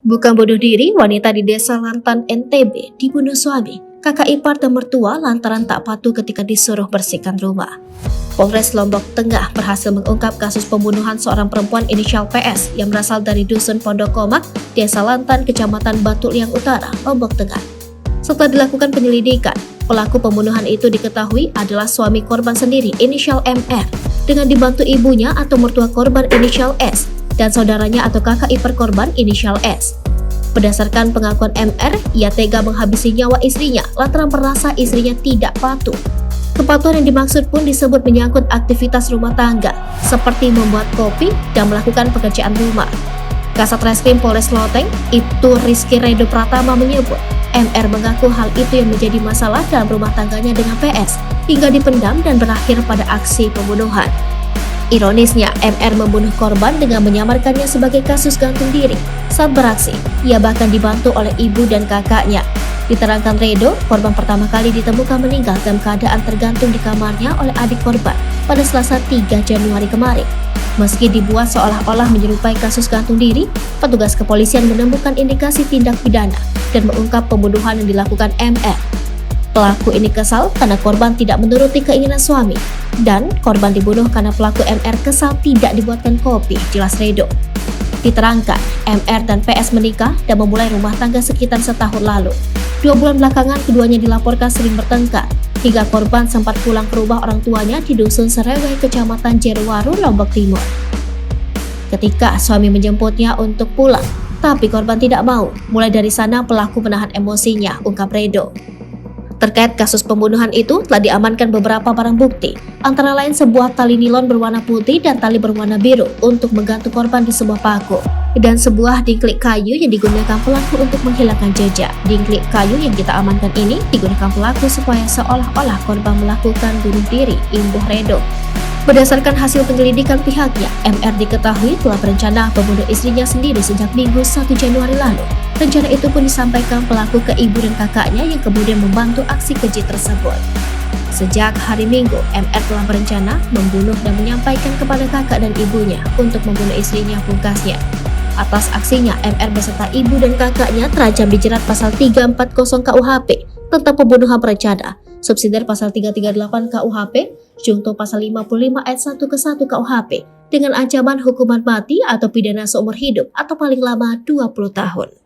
Bukan bunuh diri, wanita di desa Lantan, NTB dibunuh suami, kakak ipar dan mertua lantaran tak patuh ketika disuruh bersihkan rumah. Polres Lombok Tengah berhasil mengungkap kasus pembunuhan seorang perempuan inisial PS yang berasal dari Dusun Pondok Komak, Desa Lantan, Kecamatan Batu Liang Utara, Lombok Tengah. Setelah dilakukan penyelidikan, pelaku pembunuhan itu diketahui adalah suami korban sendiri inisial MR dengan dibantu ibunya atau mertua korban inisial S dan saudaranya atau kakak ipar korban inisial S. Berdasarkan pengakuan MR, ia tega menghabisi nyawa istrinya lantaran merasa istrinya tidak patuh. Kepatuhan yang dimaksud pun disebut menyangkut aktivitas rumah tangga, seperti membuat kopi dan melakukan pekerjaan rumah. Kasat Reskrim Polres Loteng, Ibtu Rizky Redo Pratama menyebut, MR mengaku hal itu yang menjadi masalah dalam rumah tangganya dengan PS, hingga dipendam dan berakhir pada aksi pembunuhan. Ironisnya, MR membunuh korban dengan menyamarkannya sebagai kasus gantung diri. Saat beraksi, ia bahkan dibantu oleh ibu dan kakaknya. Diterangkan Redo, korban pertama kali ditemukan meninggal dalam keadaan tergantung di kamarnya oleh adik korban pada Selasa 3 Januari kemarin. Meski dibuat seolah-olah menyerupai kasus gantung diri, petugas kepolisian menemukan indikasi tindak pidana dan mengungkap pembunuhan yang dilakukan MR. Pelaku ini kesal karena korban tidak menuruti keinginan suami, dan korban dibunuh karena pelaku MR kesal tidak dibuatkan kopi, jelas Redo. Diterangkan, MR dan PS menikah dan memulai rumah tangga sekitar setahun lalu. 2 bulan belakangan keduanya dilaporkan sering bertengkar, hingga korban sempat pulang ke rumah orang tuanya di Dusun Serewai, Kecamatan Jeruwaru, Lombok Timur. Ketika suami menjemputnya untuk pulang, tapi korban tidak mau. Mulai dari sana pelaku menahan emosinya, ungkap Redo. Terkait kasus pembunuhan itu, telah diamankan beberapa barang bukti, antara lain sebuah tali nilon berwarna putih dan tali berwarna biru untuk menggantung korban di sebuah paku, dan sebuah dingklik kayu yang digunakan pelaku untuk menghilangkan jejak. Dingklik kayu yang kita amankan ini digunakan pelaku supaya seolah-olah korban melakukan bunuh diri, imbuh Redo. Berdasarkan hasil penyelidikan pihaknya, MR diketahui telah berencana membunuh istrinya sendiri sejak Minggu 1 Januari lalu. Rencana itu pun disampaikan pelaku ke ibu dan kakaknya yang kemudian membantu aksi keji tersebut. Sejak hari Minggu, MR telah berencana membunuh dan menyampaikan kepada kakak dan ibunya untuk membunuh istrinya, pungkasnya. Atas aksinya, MR beserta ibu dan kakaknya terancam dijerat pasal 340 KUHP tentang pembunuhan berencana, subsidiar pasal 338 KUHP, junto pasal 55 ayat 1 ke 1 KUHP, dengan ancaman hukuman mati atau pidana seumur hidup atau paling lama 20 tahun.